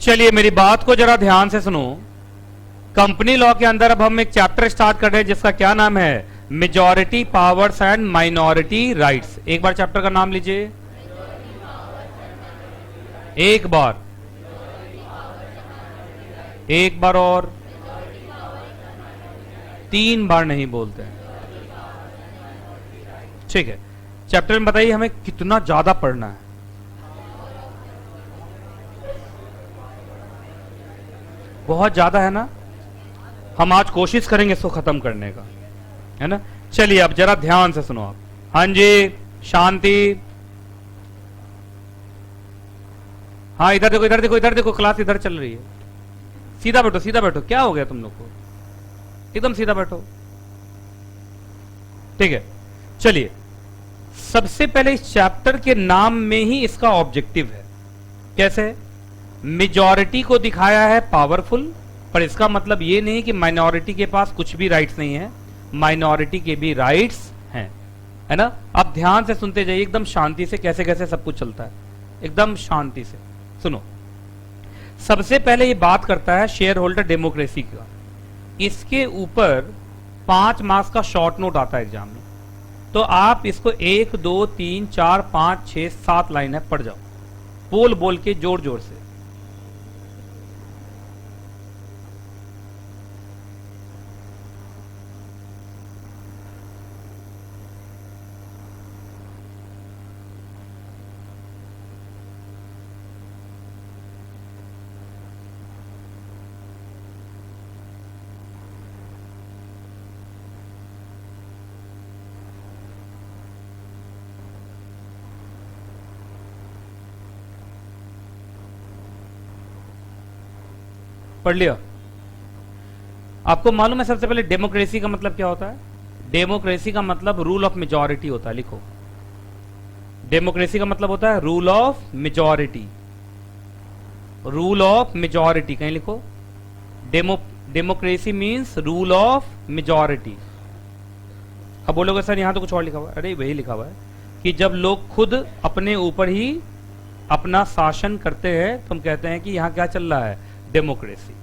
चलिए मेरी बात को जरा ध्यान से सुनो। कंपनी लॉ के अंदर अब हम एक चैप्टर स्टार्ट कर रहे हैं जिसका क्या नाम है, majority powers and minority rights. एक बार चैप्टर का नाम लीजिए, एक बार और 3 बार नहीं बोलते हैं, ठीक है। चैप्टर में बताइए हमें कितना ज्यादा पढ़ना है। बहुत ज्यादा है ना, हम आज कोशिश करेंगे इसको खत्म करने का, है ना। चलिए अब जरा ध्यान से सुनो आप। हाँ जी, शांति। हाँ इधर देखो, इधर देखो, इधर देखो, क्लास इधर चल रही है। सीधा बैठो, सीधा बैठो। क्या हो गया तुम लोग को, एकदम सीधा बैठो, ठीक है। चलिए सबसे पहले इस चैप्टर के नाम में ही इसका ऑब्जेक्टिव है। कैसे? मेजॉरिटी को दिखाया है पावरफुल, पर इसका मतलब यह नहीं कि माइनॉरिटी के पास कुछ भी राइट्स नहीं है, माइनॉरिटी के भी राइट्स हैं, है ना। अब ध्यान से सुनते जाइए, एकदम शांति से, कैसे कैसे सब कुछ चलता है, एकदम शांति से सुनो। सबसे पहले ये बात करता है शेयर होल्डर डेमोक्रेसी का। इसके ऊपर 5 मार्क्स का शॉर्ट नोट आता है एग्जाम में, तो आप इसको 1 2 3 4 5 6 7 लाइन है पढ़ जाओ, बोल बोल के, जोर जोर से। पढ़ लिया? आपको मालूम है सबसे पहले डेमोक्रेसी का मतलब क्या होता है? डेमोक्रेसी का मतलब रूल ऑफ मेजॉरिटी होता है। लिखो, डेमोक्रेसी का मतलब होता है rule of majority. Rule of majority कहीं लिखो, democracy means rule of majority. अब बोलोगे सर यहां तो कुछ और लिखा हुआ है। अरे वही लिखा हुआ है कि जब लोग खुद अपने ऊपर ही अपना शासन करते हैं तो हम कहते हैं कि यहां क्या चल रहा है, डेमोक्रेसी,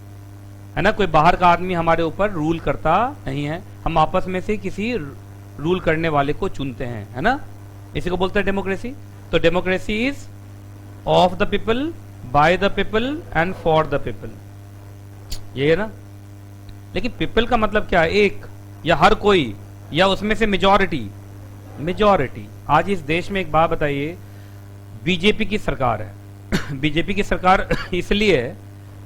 है ना। कोई बाहर का आदमी हमारे ऊपर रूल करता नहीं है, हम आपस में से किसी रूल करने वाले को चुनते हैं, है ना। इसी को बोलते हैं डेमोक्रेसी। तो democracy is of the people, by the people and for the people, ये है ना। लेकिन पीपल का मतलब क्या है? एक, या हर कोई, या उसमें से मेजॉरिटी। मेजॉरिटी। आज इस देश में एक बात बताइए, बीजेपी की सरकार है। बीजेपी की सरकार इसलिए है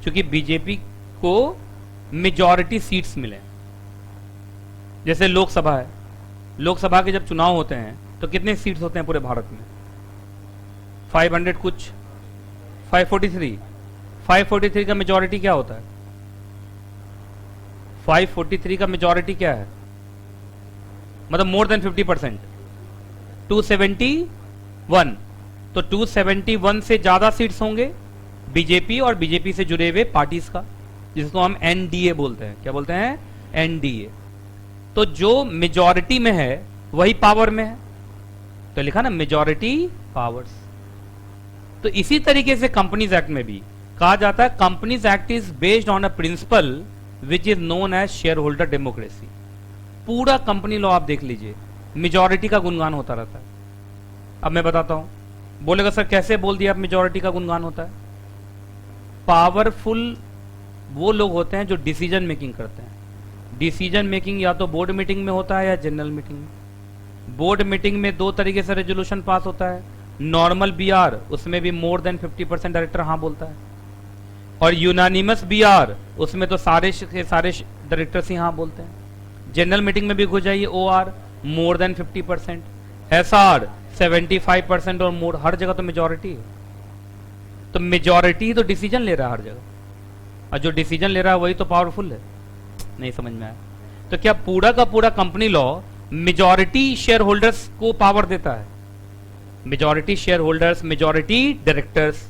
क्योंकि बीजेपी को मेजॉरिटी सीट्स मिले। जैसे लोकसभा है, लोकसभा के जब चुनाव होते हैं तो कितने सीट्स होते हैं पूरे भारत में? 500 कुछ, 543। 543 का मेजॉरिटी क्या होता है? 543 का मेजॉरिटी क्या है? मतलब मोर देन 50%। 271, तो 271 से ज्यादा सीट्स होंगे बीजेपी और बीजेपी से जुड़े हुए पार्टीज का, जिसको हम एनडीए बोलते हैं। क्या बोलते हैं? एनडीए। तो जो मेजॉरिटी में है वही पावर में है, तो लिखा ना मेजॉरिटी पावर्स। तो इसी तरीके से कंपनीज एक्ट में भी कहा जाता है companies act is based on a principle which is known as share holder democracy. पूरा कंपनी लॉ आप देख लीजिए, मेजॉरिटी का गुणगान होता रहता है। अब मैं बताता हूं, बोलेगा सर कैसे बोल दिया आप मेजॉरिटी का गुणगान होता है? पावरफुल वो लोग होते हैं जो डिसीजन मेकिंग करते हैं। डिसीजन मेकिंग या तो बोर्ड मीटिंग में होता है या जनरल मीटिंग में। बोर्ड मीटिंग में 2 तरीके से रेजोल्यूशन पास होता है, नॉर्मल बीआर, उसमें भी मोर देन 50% डायरेक्टर हाँ बोलता है, और यूनानिमस बीआर, उसमें तो सारे के सारे डायरेक्टर्स ही हाँ बोलते हैं। जनरल मीटिंग में भी हो जाइए ओआर, मोर देन 50%, एसआर 75% और मोर, हर जगह तो मेजॉरिटी है। तो मेजॉरिटी ही तो डिसीजन ले रहा है हर जगह, और जो डिसीजन ले रहा है वही तो पावरफुल है। नहीं समझ में आया? तो क्या पूरा का पूरा company law majority share holders को पावर देता है? Majority share holders, majority directors,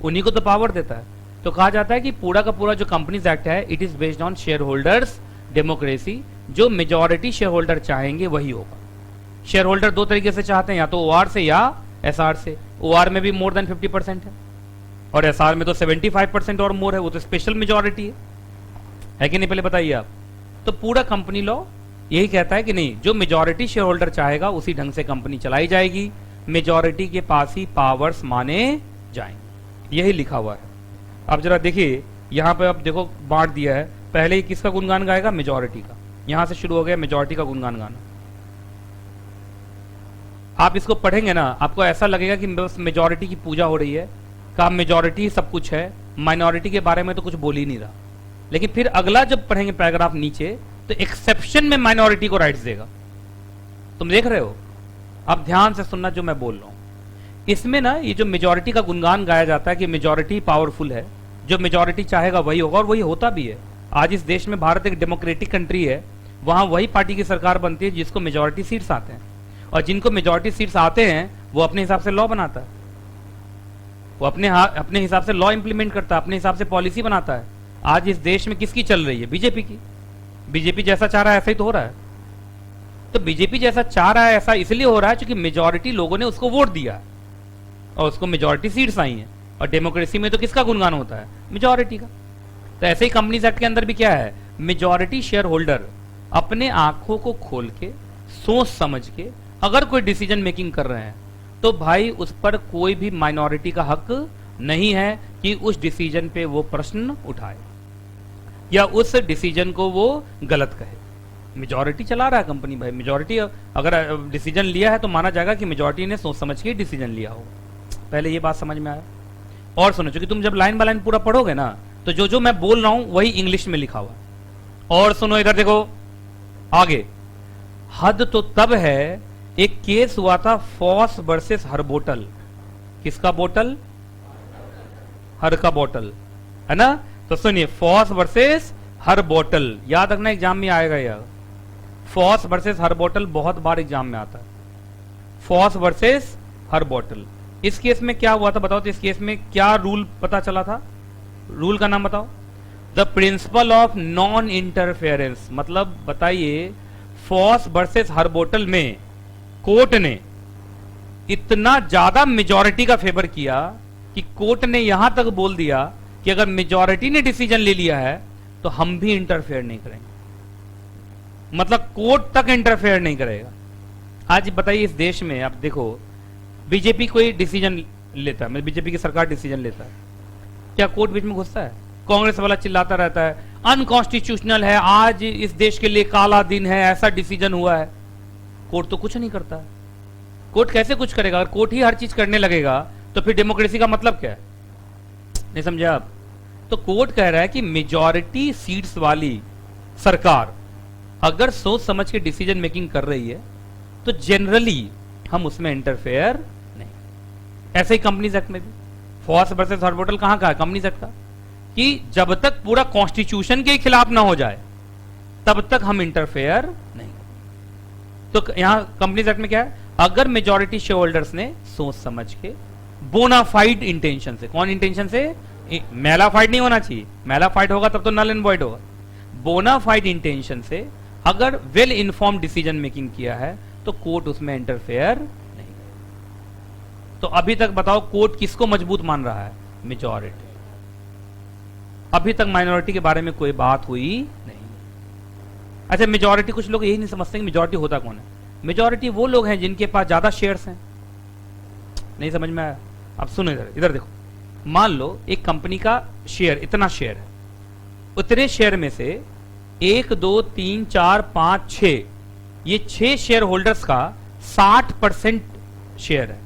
उन्हीं को तो पावर देता है। तो कहा जाता है कि पूरा का पूरा जो कंपनीज एक्ट है it is based on share holders democracy. जो मेजॉरिटी शेयर होल्डर चाहेंगे वही होगा। शेयर होल्डर 2 तरीके से चाहते हैं, या तो ओआर से या एसआर से। ओआर में भी मोर देन 50% है, और एसआर में तो 75% और मोर है, वो तो स्पेशल मेजॉरिटी है कि नहीं, पहले बताइए आप। तो पूरा कंपनी लॉ यही कहता है कि नहीं, जो मेजॉरिटी शेयर होल्डर चाहेगा उसी ढंग से कंपनी चलाई जाएगी, मेजॉरिटी के पास ही पावर्स माने जाएंगे, यही लिखा हुआ है। अब जरा देखिए यहां पे, अब देखो बांट दिया है, पहले ही किसका गुणगान गाएगा, मेजॉरिटी का। यहां से शुरू हो गया मेजॉरिटी का गुणगान गाना। आप इसको पढ़ेंगे ना, आपको ऐसा लगेगा कि बस मेजॉरिटी की पूजा हो रही है, का मेजॉरिटी सब कुछ है, माइनॉरिटी के बारे में तो कुछ बोल ही नहीं रहा। लेकिन फिर अगला जब पढ़ेंगे पैराग्राफ नीचे, तो एक्सेप्शन में माइनॉरिटी को राइट्स देगा। तुम देख रहे हो, आप ध्यान से सुनना जो मैं बोल रहा हूं। इसमें ना ये जो मेजॉरिटी का गुणगान गाया जाता है कि मेजॉरिटी पावरफुल है, जो मेजॉरिटी चाहेगा वही होगा, और वही होता भी है। आज इस देश में भारत एक डेमोक्रेटिक कंट्री है, वहां वही पार्टी की सरकार बनती है जिसको मेजॉरिटी सीट्स आते हैं, और जिनको मेजॉरिटी सीट्स आते हैं वो अपने हिसाब से लॉ बनाता है, वो अपने हिसाब से लॉ इंप्लीमेंट करता है, अपने हिसाब से पॉलिसी बनाता है। आज इस देश में किसकी चल रही है, बीजेपी की। बीजेपी जैसा चाह रहा है ऐसा ही तो हो रहा है। तो बीजेपी जैसा चाह रहा है ऐसा इसलिए हो रहा है क्योंकि मेजॉरिटी लोगों ने उसको वोट दिया और उसको मेजॉरिटी सीट्स आई हैं, और डेमोक्रेसी में तो किसका गुणगान होता है, मेजॉरिटी का। तो ऐसे ही कंपनीज एक्ट के अंदर भी क्या है, मेजॉरिटी शेयर होल्डर अपने आंखों को खोल के सोच समझ के अगर कोई डिसीजन मेकिंग कर रहे हैं तो भाई उस पर कोई भी माइनॉरिटी का हक नहीं है कि उस डिसीजन पे वो प्रश्न उठाए या उस डिसीजन को वो गलत कहे। मेजॉरिटी चला रहा है कंपनी, भाई मेजॉरिटी अगर डिसीजन लिया है तो माना जाएगा कि मेजॉरिटी ने सोच समझ के डिसीजन लिया हो। पहले ये बात समझ में आया। और सुनो, क्योंकि तुम जब लाइन बाय लाइन पूरा पढ़ोगे ना, तो जो जो मैं बोल रहा हूं वही इंग्लिश में लिखा हुआ। और सुनो इधर देखो आगे, हद तो तब है, एक केस हुआ था फॉस वर्सेस हर बोतल। किसका बोतल, हर का बोतल है ना। तो सुनिए, फॉस वर्सेस हर बोतल, याद रखना एग्जाम में आएगा यार। फॉस वर्सेस हर बोतल बहुत बार एग्जाम में आता है, फॉस वर्सेस हर बोतल। इस केस में क्या हुआ था बताओ, तो इस केस में क्या रूल पता चला था, रूल का नाम बताओ। The principle of non interference. मतलब बताइए, फॉस वर्सेस हर बोतल में कोर्ट ने इतना ज्यादा मेजॉरिटी का फेवर किया कि कोर्ट ने यहां तक बोल दिया कि अगर मेजॉरिटी ने डिसीजन ले लिया है तो हम भी इंटरफेयर नहीं करेंगे। मतलब कोर्ट तक इंटरफेयर नहीं करेगा। आज बताइए इस देश में आप देखो, बीजेपी कोई डिसीजन लेता है, बीजेपी की सरकार डिसीजन लेता है, क्या कोर्ट बीच में घुसता है? कांग्रेस वाला चिल्लाता रहता है अनकॉन्स्टिट्यूशनल है, आज इस देश के लिए काला दिन है, ऐसा डिसीजन हुआ है। कोर्ट तो कुछ नहीं करता है। कोर्ट कैसे कुछ करेगा? अगर कोर्ट ही हर चीज करने लगेगा तो फिर डेमोक्रेसी का मतलब क्या है? नहीं समझे आप? तो कोर्ट कह रहा है कि मेजॉरिटी सीट्स वाली सरकार अगर सोच समझ के डिसीजन मेकिंग कर रही है तो जनरली हम उसमें इंटरफेयर नहीं। ऐसे ही कंपनीज एक्ट में भी, फॉस वर्सेस हॉर्बिटल कहां का है? कंपनीज एक्ट का, कि जब तक पूरा कॉन्स्टिट्यूशन के खिलाफ ना हो जाए तब तक हम इंटरफेयर नहीं। तो यहां कंपनीज एक्ट में क्या है? अगर मेजॉरिटी शेयर होल्डर्स ने सोच समझ के बोनाफाइड इंटेंशन से, कौन इंटेंशन से? मेलाफाइड नहीं होना चाहिए, मेलाफाइड होगा तब तो नल एंड वॉइड होगा। बोनाफाइड इंटेंशन से अगर वेल इन्फॉर्म्ड डिसीजन मेकिंग किया है तो कोर्ट उसमें इंटरफेयर नहीं। तो अभी तक बताओ कोर्ट किसको मजबूत मान रहा है? मेजॉरिटी। अभी तक माइनॉरिटी के बारे में कोई बात हुई नहीं। अच्छा, मेजॉरिटी, कुछ लोग यही नहीं समझते कि मेजॉरिटी होता कौन है। मेजॉरिटी वो लोग हैं जिनके पास ज्यादा शेयर्स हैं। नहीं समझ में आया? अब सुनो इधर, इधर देखो। मान लो एक कंपनी का शेयर, इतना शेयर है, उतने शेयर में से 1 2 3 4 5 6, ये 6 शेयर होल्डर्स का 60% शेयर है।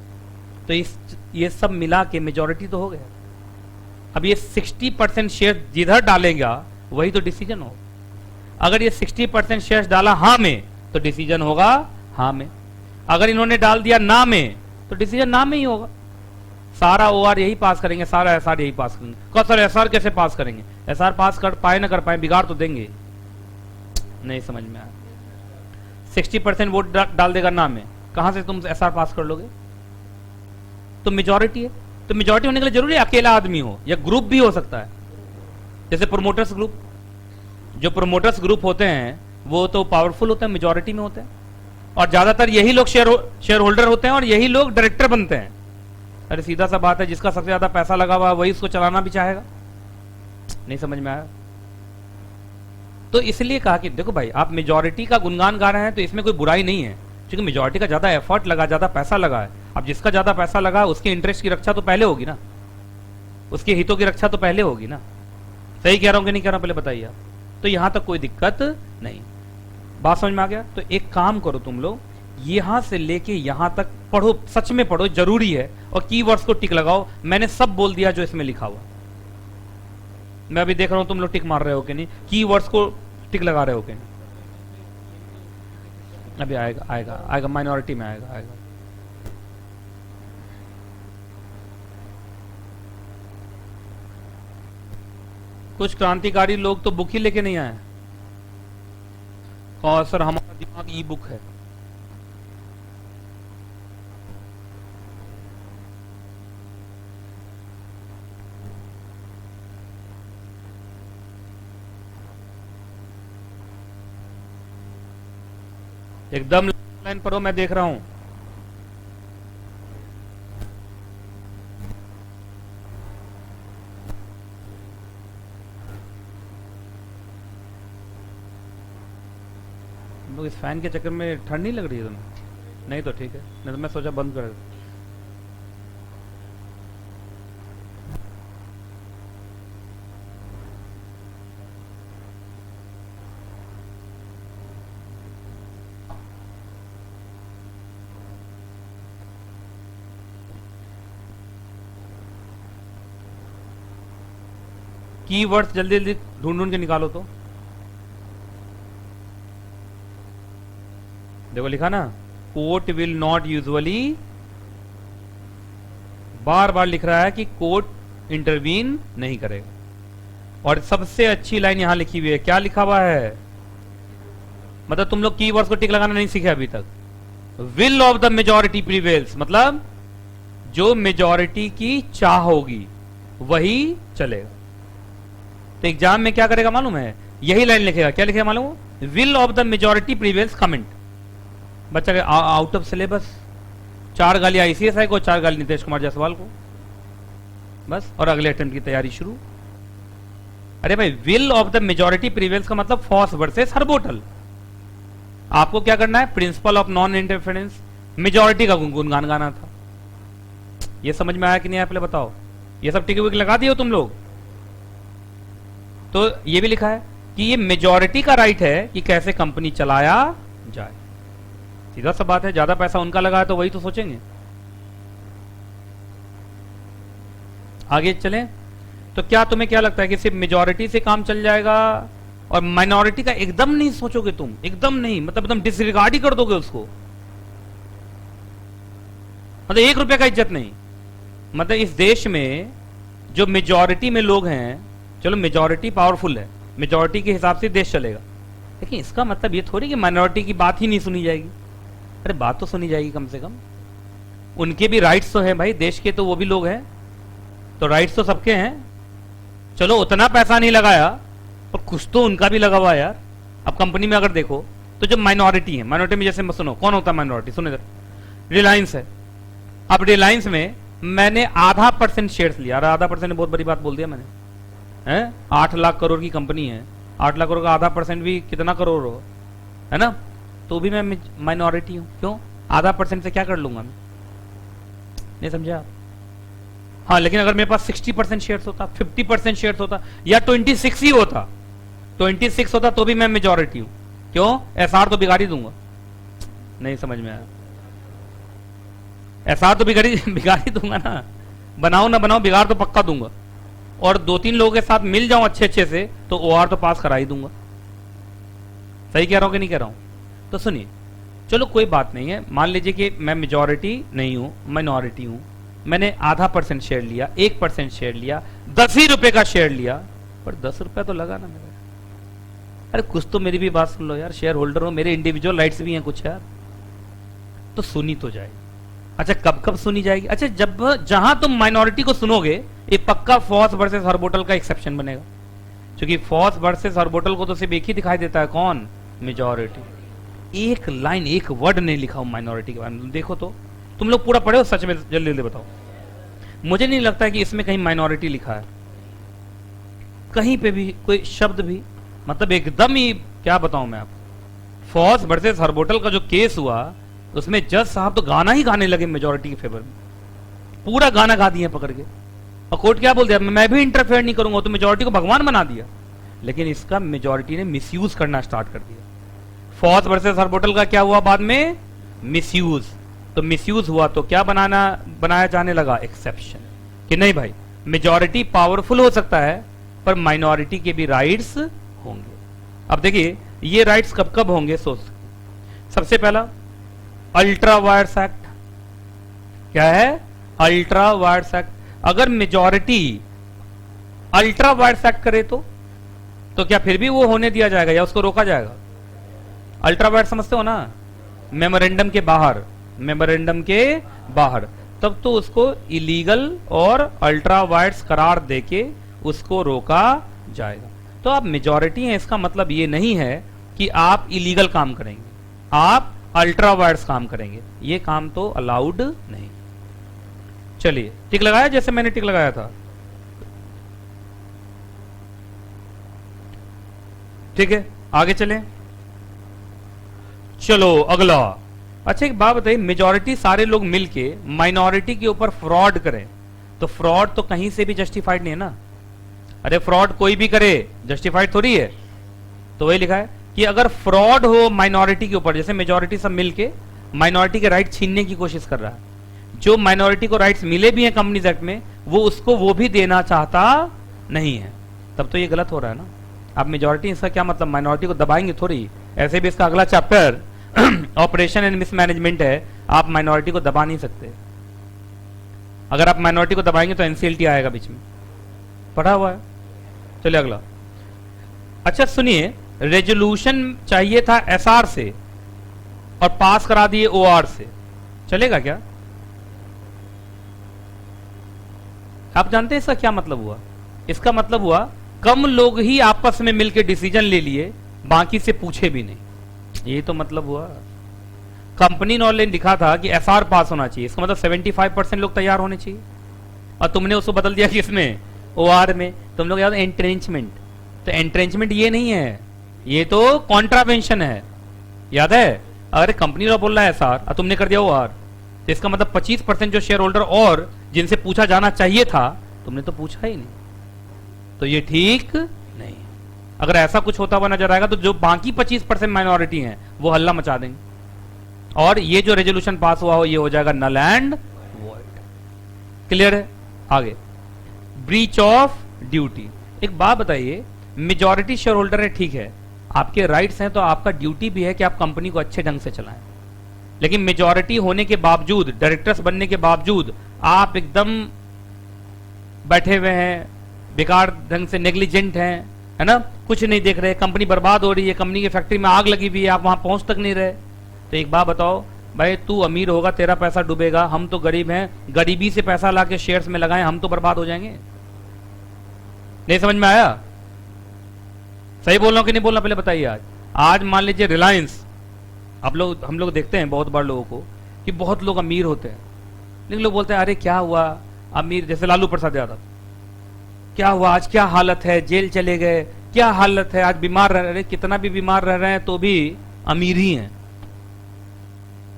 तो ये सब मिला के मेजॉरिटी तो हो गया। अब ये 60% शेयर जिधर डालेगा वही तो डिसीजन हो। अगर ये 60% शेयर डाला हाँ में तो डिसीजन होगा हाँ में, अगर इन्होंने डाल दिया ना में तो डिसीजन ना में ही होगा। सारा ओआर यही पास करेंगे, सारा एसआर यही पास करेंगे। कौन सर एसआर कैसे पास करेंगे? एसआर पास कर पाए ना कर पाए, बिगाड़ तो देंगे। नहीं समझ में आया? 60% वोट डाल देगा ना में, कहां से तुम एसआर पास कर लोगे? तो मेजॉरिटी है। तो मेजॉरिटी होने के लिए जरूरी है अकेला आदमी हो, या ग्रुप भी हो सकता है, जैसे प्रोमोटर्स ग्रुप। जो प्रोमोटर्स ग्रुप होते हैं वो तो पावरफुल होते हैं, मेजॉरिटी में होते हैं, और ज्यादातर यही लोग शेयर होल्डर होते हैं और यही लोग डायरेक्टर बनते हैं। अरे सीधा सा बात है, जिसका सबसे ज्यादा पैसा लगा हुआ वही उसको चलाना भी चाहेगा। नहीं समझ में आया? तो इसलिए कहा कि देखो भाई, आप मेजॉरिटी का गुणगान गा रहे हैं तो इसमें कोई बुराई नहीं है, क्योंकि मेजॉरिटी का ज्यादा एफर्ट लगा, ज्यादा पैसा लगा है। अब जिसका ज्यादा पैसा लगा उसके इंटरेस्ट की रक्षा तो पहले होगी ना, उसके हितों की रक्षा तो पहले होगी ना। सही कह रहा हूं कि नहीं कह रहा हूं, पहले बताइए आप। तो यहां तक कोई दिक्कत नहीं, बात समझ में आ गया? तो एक काम करो तुम लोग, यहां से लेके यहां तक पढ़ो, सच में पढ़ो, जरूरी है। और कीवर्ड्स को टिक लगाओ। मैंने सब बोल दिया जो इसमें लिखा हुआ। मैं अभी देख रहा हूं तुम लोग टिक मार रहे हो कि नहीं, कीवर्ड्स को टिक लगा रहे हो कि नहीं। अभी आएगा आएगा आएगा, माइनॉरिटी में आएगा आएगा। कुछ क्रांतिकारी लोग तो बुक ही लेके नहीं आए। और सर हमारा दिमाग ई बुक है। एकदम लाइन पर हो, मैं देख रहा हूं। लोग इस फैन के चक्कर में ठंड नहीं लग रही है तुम्हें? नहीं तो ठीक है, नहीं तो मैं सोचा बंद कर। कीवर्ड्स जल्दी जल्दी ढूंढ ढूंढ के निकालो। तो देखो लिखा ना, कोर्ट विल नॉट यूजुअली, बार बार लिख रहा है कि कोर्ट इंटरवीन नहीं करेगा। और सबसे अच्छी लाइन यहां लिखी हुई है, क्या लिखा हुआ है? मतलब तुम लोग कीवर्ड्स को टिक लगाना नहीं सीखे अभी तक। Will of the majority prevails, मतलब जो मेजॉरिटी की चाह होगी वही चलेगा। तो एग्जाम में क्या करेगा मालूम है? यही लाइन लिखेगा। क्या लिखेगा मालूम? Will of the majority prevails comment. बच्चा के आउट ऑफ सिलेबस 4 गाली आईसीएसआई को, 4 गाली नीतीश कुमार जायसवाल को, बस। और अगले अटेम्प्ट की तैयारी शुरू। अरे भाई, will of the majority prevails का मतलब फॉस वर्सेस हर्बोटल। आपको क्या करना है? Principle of non interference, majority का गुणगान गाना था। ये समझ में आया कि नहीं आया पहले बताओ? ये सब टिक विक लगा दिए हो तुम लोग? तो ये भी लिखा है कि ये मेजॉरिटी का राइट है कि कैसे कंपनी चलाया जाए। सीधा सा बात है, ज्यादा पैसा उनका लगा है तो वही तो सोचेंगे। आगे चलें। तो क्या तुम्हें क्या लगता है कि सिर्फ मेजॉरिटी से काम चल जाएगा और माइनॉरिटी का एकदम नहीं सोचोगे तुम? एकदम नहीं, मतलब एकदम डिसरिगार्ड ही कर दोगे उसको। मतलब 1 रुपए का इज्जत नहीं। मतलब इस देश में जो मेजॉरिटी में लोग हैं, चलो मेजॉरिटी पावरफुल है, मेजॉरिटी के हिसाब से देश चलेगा, लेकिन इसका मतलब ये थोड़ी कि माइनॉरिटी की बात ही नहीं सुनी जाएगी। अरे बात तो सुनी जाएगी कम से कम। उनके भी राइट्स तो हैं भाई, देश के तो वो भी लोग हैं, तो राइट्स तो सबके हैं। चलो उतना पैसा नहीं लगाया पर कुछ तो उनका भी लगा हुआ है यार। अब कंपनी में अगर देखो तो जो माइनॉरिटी है, माइनॉरिटी में जैसे सुनो, कौन होता है माइनॉरिटी? सुनो इधर, रिलायंस है। अब रिलायंस में मैंने आधा % शेयर्स लिया। आधा % बहुत बड़ी बात बोल दिया मैंने, है? 8 लाख करोड़ की कंपनी है, 8 लाख करोड़ का आधा % भी कितना करोड़ हो, है ना? तो भी मैं माइनॉरिटी हूं। क्यों? आधा % से क्या कर लूंगा मैं? नहीं समझे आप? हाँ, लेकिन अगर मेरे पास 60% शेयर्स होता, 50% शेयर्स होता, या 26 ही होता, 26 होता तो भी मैं मेजॉरिटी हूं। क्यों? एसआर तो बिगाड़ ही दूंगा। नहीं समझ में आया? एसआर तो बिगाड़ ही दूंगा ना। बनाओ ना बनाओ, बिगाड़ तो पक्का दूंगा। और 2-3 लोगों के साथ मिल जाऊं अच्छे से तो ओआर तो पास करा ही दूंगा। सही कह रहा हूं कि नहीं कह रहा हूं? तो सुनिए, चलो कोई बात नहीं है, मान लीजिए कि मैं मेजॉरिटी नहीं हूं, माइनॉरिटी हूं, मैंने आधा % शेयर लिया, 1% शेयर लिया, 10 ही रुपए का शेयर लिया, पर 10 रुपया तो लगा ना मेरा। अरे कुछ तो मेरी भी बात सुन लो यार, शेयर होल्डर हो, मेरे इंडिविजुअल राइट्स भी हैं कुछ यार, तो सुनी तो जाए। अच्छा कब कब सुनी जाएगी? अच्छा जब जहां तुम माइनॉरिटी को सुनोगे, ये पक्का फॉस वर्सेस हर्बोटल का एक्सेप्शन बनेगा, क्योंकि फॉस वर्सेस हर्बोटल को तो सिर्फ एक ही दिखाई देता है, कौन? मेजॉरिटी। एक लाइन, एक वर्ड नहीं लिखा हूं माइनॉरिटी के बारे में। देखो तो तुम लोग पूरा पढ़े हो सच में? जल्दी जल्दी बताओ। मुझे नहीं लगता है कि इसमें कहीं माइनॉरिटी लिखा है, कहीं पे भी कोई शब्द भी, मतलब एकदम ही क्या बताऊं मैं आपको। फॉस वर्सेस हर्बोटल का जो केस हुआ उसमें जज साहब तो गाना ही गाने लगे मेजोरिटी के फेवर में, पूरा गाना गा दिए पकड़ के, और कोर्ट क्या बोल दिया, मैं भी इंटरफेयर नहीं करूंगा, तो मेजोरिटी को भगवान बना दिया। लेकिन इसका मेजोरिटी ने मिसयूज करना स्टार्ट कर दिया। फॉस वर्सेस हर्बोटल का क्या हुआ बाद में, मिसयूज। तो मिसयूज हुआ तो क्या बनाया जाने लगा, एक्सेप्शन, कि नहीं भाई मेजोरिटी पावरफुल हो सकता है पर माइनॉरिटी के भी राइट्स होंगे। अब देखिए ये राइट्स कब कब होंगे, सोच। सबसे पहला अल्ट्रा वायर्स एक्ट, क्या है, अल्ट्रा वायर्स एक्ट। अगर मेजॉरिटी अल्ट्रा वायर्स एक्ट करे तो क्या फिर भी वो होने दिया जाएगा या उसको रोका जाएगा? अल्ट्रा वायर्स समझते हो ना, मेमोरेंडम के बाहर, मेमोरेंडम के बाहर, तब तो उसको इलीगल और अल्ट्रा वायर्स करार देके उसको रोका जाएगा। तो आप मेजॉरिटी हैं इसका मतलब ये नहीं है कि आप इलीगल काम करेंगे, आप अल्ट्रा वायर्स काम करेंगे, ये काम तो अलाउड नहीं। चलिए टिक लगाया जैसे मैंने टिक लगाया था, ठीक है, आगे चलें। चलो अगला। अच्छा एक बात बताइए, मेजॉरिटी सारे लोग मिलके माइनॉरिटी के ऊपर फ्रॉड करें तो फ्रॉड तो कहीं से भी जस्टिफाइड नहीं है ना। अरे फ्रॉड कोई भी करे जस्टिफाइड थोड़ी है। तो वही लिखा है कि अगर फ्रॉड हो माइनॉरिटी के ऊपर, जैसे मेजॉरिटी सब मिलके माइनॉरिटी के राइट छीनने की कोशिश कर रहा है, जो माइनॉरिटी को राइट्स मिले भी हैं कंपनीज एक्ट में, वो उसको वो भी देना चाहता नहीं है, तब तो ये गलत हो रहा है ना। आप मेजॉरिटी, इसका क्या मतलब, माइनॉरिटी को दबाएंगे थोड़ी। ऐसे भी इसका अगला चैप्टर ऑपरेशन एंड मिसमैनेजमेंट है, आप माइनॉरिटी को दबा नहीं सकते। अगर आप माइनॉरिटी को दबाएंगे तो एनसीएलटी आएगा बीच में, पढ़ा हुआ है। चलिए अगला। अच्छा सुनिए, रेजोल्यूशन चाहिए था एसआर से और पास करा दिए ओआर से, चलेगा क्या? आप जानते हैं इसका क्या मतलब हुआ? इसका मतलब हुआ कम लोग ही आपस में मिलकर डिसीजन ले लिए, बाकी से पूछे भी नहीं, ये तो मतलब हुआ। कंपनी ने लिखा था कि एसआर पास होना चाहिए, इसका मतलब 75% लोग तैयार होने चाहिए, और तुमने उसको बदल दिया किसमें, ओआर में। तुम लोग याद एंट्रेंचमेंट, तो एंट्रेंचमेंट ये नहीं है, ये तो कॉन्ट्रावेंशन है, याद है। अगर कंपनी लॉ बोल रहा है एसआर और तुमने कर दिया ओआर, तो इसका मतलब 25% जो शेयर होल्डर और जिनसे पूछा जाना चाहिए था, तुमने तो पूछा ही नहीं, तो ये ठीक नहीं। अगर ऐसा कुछ होता हुआ नजर आएगा तो जो बाकी 25% माइनॉरिटी हैं वो हल्ला मचा देंगे, और ये जो रेजोल्यूशन पास हुआ हो ये हो जाएगा नल एंड वॉइड। क्लियर है? आगे, ब्रीच ऑफ ड्यूटी। एक बात बताइए, मेजॉरिटी शेयर होल्डर है, ठीक है, आपके राइट्स हैं, तो आपका ड्यूटी भी है कि आप कंपनी को अच्छे ढंग से चलाएं। लेकिन मेजॉरिटी होने के बावजूद, डायरेक्टर्स बनने के बावजूद आप एकदम बैठे हुए हैं, बेकार ढंग से नेग्लिजेंट हैं, है ना, कुछ नहीं देख रहे, कंपनी बर्बाद हो रही है, कंपनी की फैक्ट्री में आग लगी हुई है, आप वहां पहुंच तक नहीं रहे। तो एक बात बताओ भाई, तू अमीर होगा तेरा पैसा डूबेगा, हम तो गरीब हैं, गरीबी से पैसा लाके शेयर्स में लगाएं, हम तो बर्बाद हो जाएंगे। नहीं समझ में आया? सही बोल रहा हूं कि नहीं बोल रहा, पहले बताइए। आज मान लीजिए रिलायंस, हम लोग देखते हैं बहुत बार लोगों को कि बहुत लोग अमीर होते हैं, लेकिन लोग बोलते हैं अरे क्या हुआ अमीर, जैसे लालू प्रसाद यादव, क्या हुआ आज, क्या हालत है, जेल चले गए, क्या हालत है, आज बीमार रह रहे, कितना भी बीमार रह रहे हैं तो भी अमीर ही हैं,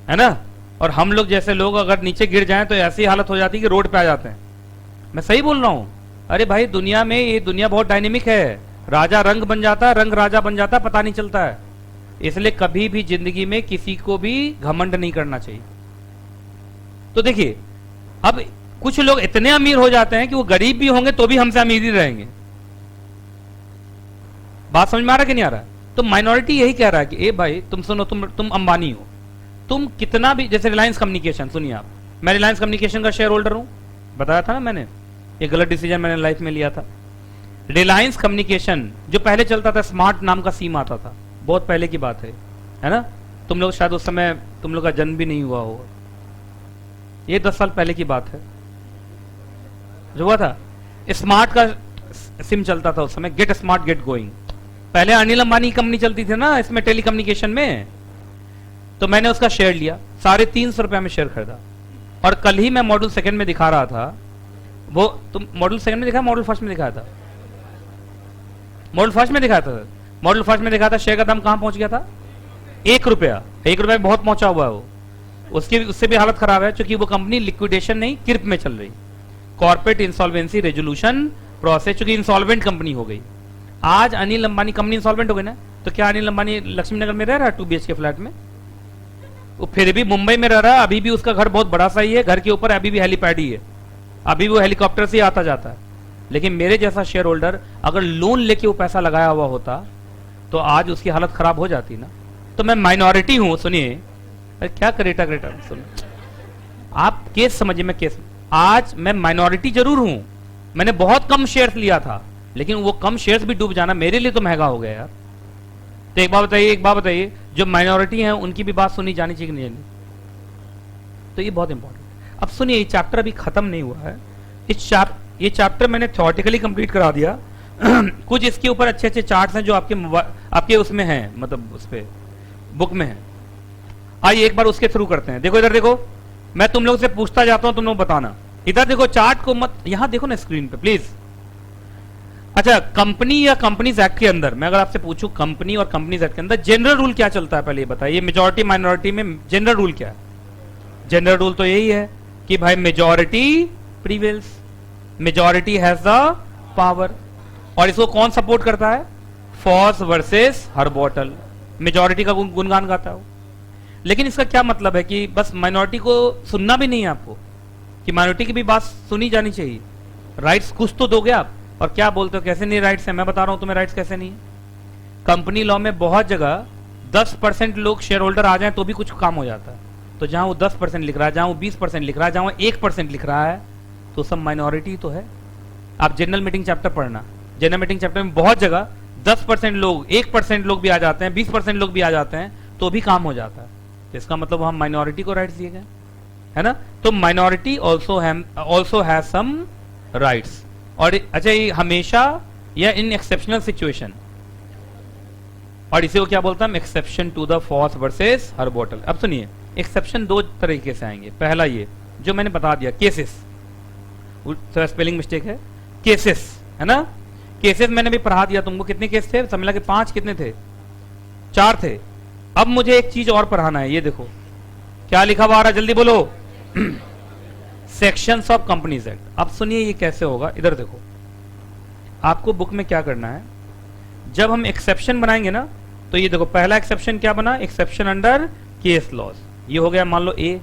है ना। और हम लोग जैसे लोग अगर नीचे गिर जाएं तो ऐसी हालत हो जाती है कि रोड पे आ जाते हैं। मैं सही बोल रहा हूं? अरे भाई दुनिया में, ये दुनिया बहुत डायनेमिक है, राजा रंग बन जाता है, रंग राजा बन जाता है, पता नहीं चलता है। इसलिए कभी भी जिंदगी में किसी को भी घमंड नहीं करना चाहिए। तो देखिए, अब कुछ लोग इतने अमीर हो जाते हैं कि वो गरीब भी होंगे तो भी हमसे अमीर ही रहेंगे। बात समझ में आ रहा है कि नहीं आ रहा है? तो माइनॉरिटी यही कह रहा है कि ए भाई तुम सुनो, तुम अंबानी हो, तुम कितना भी, जैसे रिलायंस कम्युनिकेशन, सुनिए आप, मैं रिलायंस कम्युनिकेशन का शेयर होल्डर हूं, बताया था ना मैंने, ये गलत डिसीजन मैंने लाइफ में लिया था। रिलायंस कम्युनिकेशन जो पहले चलता था, स्मार्ट नाम का सिम आता था, बहुत पहले की बात है ना। तुम लोग शायद उस समय तुम लोग का जन्म भी नहीं हुआ होगा, ये 10 साल पहले की बात है जो हुआ था। स्मार्ट का सिम चलता था उस समय, गेट स्मार्ट गेट गोइंग। पहले अनिल अंबानी की कंपनी चलती थी ना इसमें, टेलीकम्युनिकेशन में। तो मैंने उसका शेयर लिया, 350 रुपए में शेयर खरीदा, और कल ही मैं मॉड्यूल सेकंड में दिखा रहा था वो तुम मॉडल सेकंड में दिखाया, मॉडल फर्स्ट में दिखाया था? मॉडल फर्स्ट में दिखाया था। मॉडल फर्स्ट में दिखाया था, शेयर का दाम कहां पहुंच गया था? 1 रुपया। 1 रुपया बहुत पहुंचा हुआ है वो। उसकी उससे भी हालत खराब है, क्योंकि वो कंपनी लिक्विडेशन नहीं, किर्प में चल रही, कॉर्पोरेट इंसॉल्वेंसी रेजोल्यूशन प्रोसेस, चूंकि इंसॉल्वेंट कंपनी हो गई। आज अनिल अंबानी कंपनी इंसॉल्वेंट हो गई ना, तो क्या अनिल अंबानी लक्ष्मी नगर में रह रहा है 2 BHK फ्लैट में? वो फिर भी मुंबई में रह रहा है, अभी भी उसका घर बहुत बड़ा सा ही है, घर के ऊपर अभी भी हेलीपैड ही है, अभी वो हेलीकॉप्टर से आता जाता है। लेकिन मेरे जैसा शेयर होल्डर अगर लोन लेके वो पैसा लगाया हुआ होता तो आज उसकी हालत खराब हो जाती ना। तो मैं माइनॉरिटी हूं, सुनिए। अरे क्या करेटा करेटा, सुनिए आप केस समझिए, मैं केस, आज मैं माइनॉरिटी जरूर हूं, मैंने बहुत कम शेयर्स लिया था, लेकिन वो कम शेयर्स भी डूब जाना मेरे लिए तो महंगा हो गया यार। तो एक बात बताइए, जो माइनॉरिटी हैं उनकी भी बात सुनी जानी चाहिए कि नहीं जानी? तो ये बहुत इंपॉर्टेंट। अब सुनिए, ये चैप्टर अभी खत्म नहीं हुआ है। ये चैप्टर मैंने थ्योरेटिकली कंप्लीट करा दिया। कुछ इसके ऊपर अच्छे अच्छे चार्ट्स हैं जो आपके उसमें हैं, मतलब उस पे बुक में है। आइए एक बार उसके थ्रू करते हैं। देखो इधर देखो, मैं तुम लोग से पूछता जाता हूं, तुम लोग बताना। इधर देखो, चार्ट को मत, यहां देखो ना स्क्रीन पे प्लीज। अच्छा, कंपनी या कंपनीज एक्ट के अंदर मैं अगर आपसे पूछूं, कंपनी और कंपनीज एक्ट के अंदर जनरल रूल क्या चलता है, पहले ये बताइए। मेजॉरिटी माइनॉरिटी में जनरल रूल क्या है? जनरल रूल तो यही है कि भाई majority prevails, majority has the power. और इसको कौन सपोर्ट करता है? फॉस वर्सेस हर्बोटल, मेजॉरिटी का गुणगान गाता है। लेकिन इसका क्या मतलब है कि बस माइनॉरिटी को सुनना भी नहीं है आपको, कि माइनॉरिटी की भी बात सुनी जानी चाहिए? राइट्स कुछ तो दोगे आप। और क्या बोलते हो कैसे नहीं राइट्स है? मैं बता रहा हूं तुम्हें राइट्स कैसे नहीं है। कंपनी लॉ में बहुत जगह 10% लोग शेयर होल्डर आ जाए तो भी कुछ काम हो जाता है। तो जहां वो 10% लिख रहा है, जहां वो 20% लिख रहा है, जहां वो 1% लिख रहा है, तो सब माइनॉरिटी तो है। आप जनरल मीटिंग चैप्टर पढ़ना, जनरल मीटिंग चैप्टर में बहुत जगह 10% लोग, 1% लोग भी आ जाते हैं, 20% लोग भी आ जाते हैं, तो भी काम हो जाता है। तो इसका मतलब हम माइनॉरिटी को राइट्स दिए गए, है ना? तो minority also has some rights. और अच्छा, ये हमेशा या इन एक्सेप्शनल सिचुएशन, और इसे वो क्या बोलता है? Exception to the Foss versus Harbottle. अब सुनिए, एक्सेप्शन 2 तरीके से आएंगे। पहला ये जो मैंने बता दिया, केसेस, स्पेलिंग मिस्टेक है, केसेस, है ना? केसेस मैंने भी पढ़ा दिया तुमको। कितने केस थे? समझ ला कि 5, कितने थे? 4 थे। अब मुझे एक चीज और पढ़ाना है। ये देखो क्या लिखा हुआ आ रहा है, जल्दी बोलो। Sections of companies act. अब सुनिए ये कैसे होगा, इधर देखो। आपको बुक में क्या करना है, जब हम एक्सेप्शन बनाएंगे ना, तो ये देखो पहला एक्सेप्शन क्या बना? Exception under case laws. ये हो गया मान लो ए,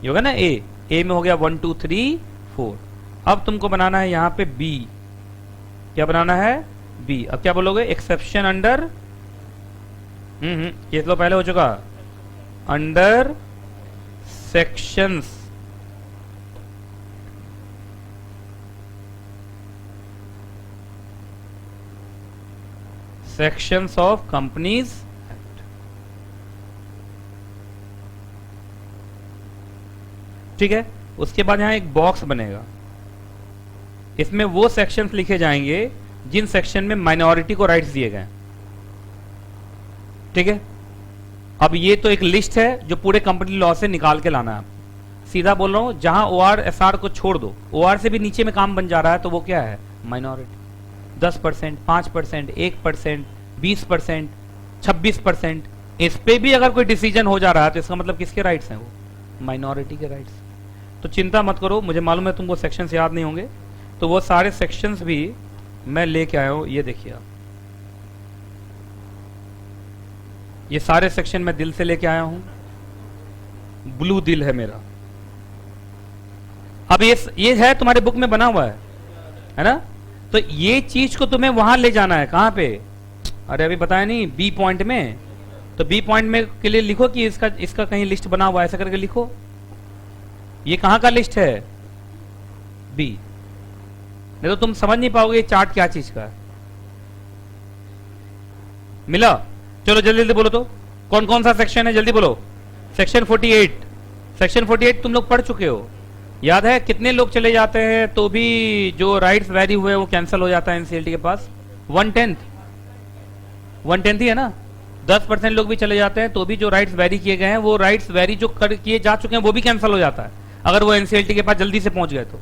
ये होगा ना ए में हो गया 1 2 3 4। अब तुमको बनाना है यहां पे बी। क्या बनाना है? बी। अब क्या बोलोगे? एक्सेप्शन अंडर, केस लॉ पहले हो चुका, under sections sections of companies act. ठीक है, उसके बाद यहां एक बॉक्स बनेगा, इसमें वो सेक्शंस लिखे जाएंगे जिन सेक्शन में माइनॉरिटी को राइट्स दिए गए। ठीक है, अब ये तो एक लिस्ट है जो पूरे कंपनी लॉ से निकाल के लाना है। सीधा बोल रहा हूं, जहां OR SR को छोड़ दो, OR से भी नीचे में काम बन जा रहा है, तो वो क्या है? माइनॉरिटी। 10%, 5%, 1%, 20%, 26%, इस पे भी अगर कोई डिसीजन हो जा रहा है तो इसका मतलब किसके राइट्स हैं? वो माइनॉरिटी के राइट्स। तो चिंता मत करो, मुझे मालूम है तुमको सेक्शंस याद नहीं होंगे, तो वो सारे सेक्शंस भी मैं लेके आया हूं। ये देखिए आप, ये सारे सेक्शन मैं दिल से लेके आया हूं, ब्लू दिल है मेरा। अब ये है तुम्हारे बुक में बना हुआ है ना? तो ये चीज को तुम्हें वहां ले जाना है। कहां पे? अरे अभी बताया नहीं, बी पॉइंट में। तो बी पॉइंट में के लिए लिखो कि इसका कहीं लिस्ट बना हुआ है, ऐसा करके लिखो। ये कहां का लिस्ट है? बी। नहीं तो तुम समझ नहीं पाओगे ये चार्ट क्या चीज का है। मिला? चलो जल्दी जल्दी बोलो, तो कौन कौन सा सेक्शन है, जल्दी बोलो। सेक्शन 48। सेक्शन 48 तुम लोग पढ़ चुके हो, याद है? कितने लोग चले जाते हैं तो भी जो राइट्स वैरी हुए वो कैंसिल हो जाता है एनसीएलटी के पास? 1/10 ही है ना? 10% लोग भी चले जाते हैं तो भी जो राइट्स वैरी किए गए हैं, वो राइट्स वैरी जो किए जा चुके हैं वो भी कैंसिल हो जाता है, अगर वो एनसीएलटी के पास जल्दी से पहुंच गए तो,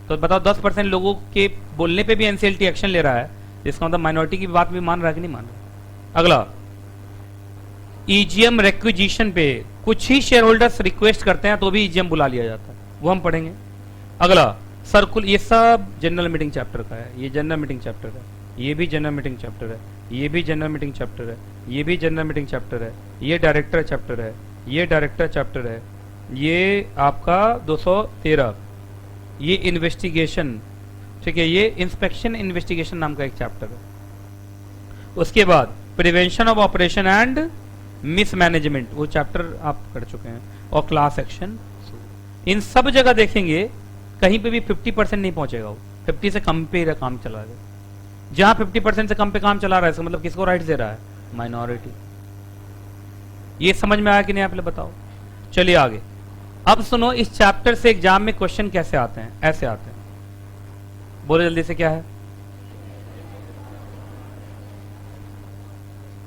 तो बताओ 10% लोगों के बोलने पे भी एनसीएलटी एक्शन ले रहा है, इसका मतलब माइनॉरिटी की बात भी मान रहा है कि नहीं मान रहा। अगला, ईजीएम रिक्विजिशन पे कुछ ही शेयर होल्डर्स रिक्वेस्ट करते हैं तो भी ईजीएम बुला लिया जाता है, वो हम पढ़ेंगे। अगला सर्कुल, ये सब जनरल मीटिंग चैप्टर का है, ये जनरल मीटिंग चैप्टर है, ये भी जनरल मीटिंग चैप्टर है, ये भी जनरल मीटिंग चैप्टर है, ये भी जनरल मीटिंग चैप्टर है, ये डायरेक्टर चैप्टर है, ये डायरेक्टर चैप्टर है, ये आपका 213, ये इन्वेस्टिगेशन, ठीक है, ये इंस्पेक्शन इन्वेस्टिगेशन नाम का एक चैप्टर है। उसके बाद prevention of operation and mismanagement, वो चैप्टर आप कर चुके हैं, और क्लास एक्शन। इन सब जगह देखेंगे कहीं पे भी 50% नहीं पहुंचेगा, वो 50 से कम पे काम चला रहा है। जहां 50% से कम पे काम चला रहा है, इसका मतलब किसको राइट दे रहा है? माइनॉरिटी। ये समझ में आया कि नहीं आप लोग बताओ। चलिए आगे, अब सुनो, इस चैप्टर से एग्जाम में क्वेश्चन कैसे आते हैं? ऐसे आते हैं, बोलो जल्दी से, क्या है?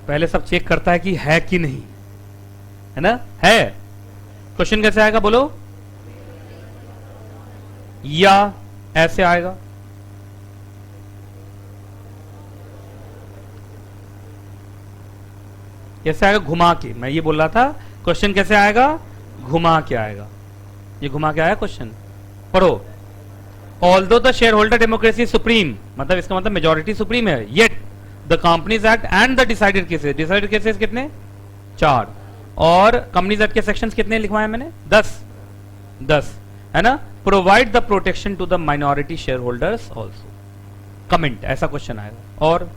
पहले सब चेक करता है कि है कि नहीं, है ना? है। क्वेश्चन कैसे आएगा बोलो? या ऐसे आएगा, कैसे आएगा? घुमा के। मैं ये बोल रहा था क्वेश्चन कैसे आएगा, घुमा के आएगा। ये घुमा के आया क्वेश्चन, पढ़ो। Although the share holder democracy supreme, मतलब इसका मतलब मेजोरिटी सुप्रीम है, yet the companies act and the decided cases, decided cases कितने? 4, और कंपनीज एक्ट के सेक्शंस कितने लिखवाए मैंने? 10, है ना? Provide the protection to the minority share holders also. Comment, ऐसा क्वेश्चन आएगा। और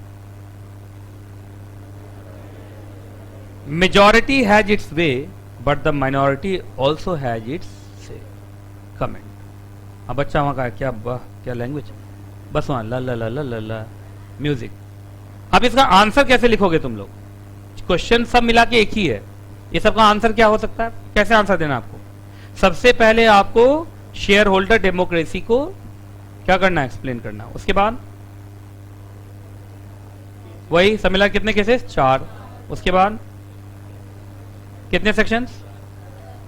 majority has its way but the minority also has its say. Comment. अब बच्चा वहां का क्या, क्या लैंग्वेज, बस वहां ला ला ला ला ला ला म्यूजिक। अब इसका आंसर कैसे लिखोगे तुम लोग? क्वेश्चन सब मिला के एक ही है, ये सबका आंसर क्या हो सकता है? कैसे आंसर देना आपको? सबसे पहले आपको शेयर होल्डर डेमोक्रेसी को क्या करना है? एक्सप्लेन करना। उसके बाद वही सब मिला कितने केसेस? 4। उसके बाद कितने सेक्शंस?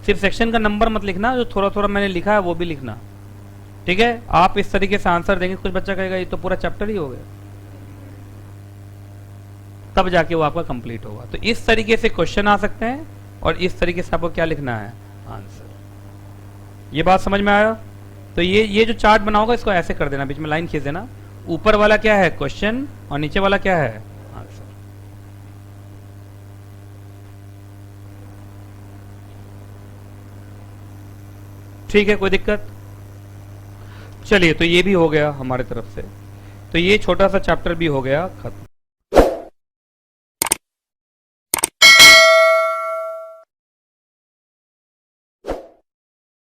सिर्फ सेक्शन का नंबर मत लिखना, जो थोड़ा थोड़ा मैंने लिखा है वो भी लिखना, ठीक है? आप इस तरीके से आंसर देंगे, कुछ बच्चा कहेगा ये तो पूरा चैप्टर ही हो गया, तब जाके वो आपका कंप्लीट होगा। तो इस तरीके से क्वेश्चन आ सकते हैं, और इस तरीके से आपको क्या लिखना है? आंसर। ये बात समझ में आया? तो ये जो चार्ट बना होगा इसको ऐसे कर देना, बीच में लाइन खींच देना। ऊपर वाला क्या है? क्वेश्चन, और नीचे वाला क्या है? आंसर। ठीक है, कोई दिक्कत? चलिए, तो ये भी हो गया हमारे तरफ से, तो ये छोटा सा चैप्टर भी हो गया खत्म।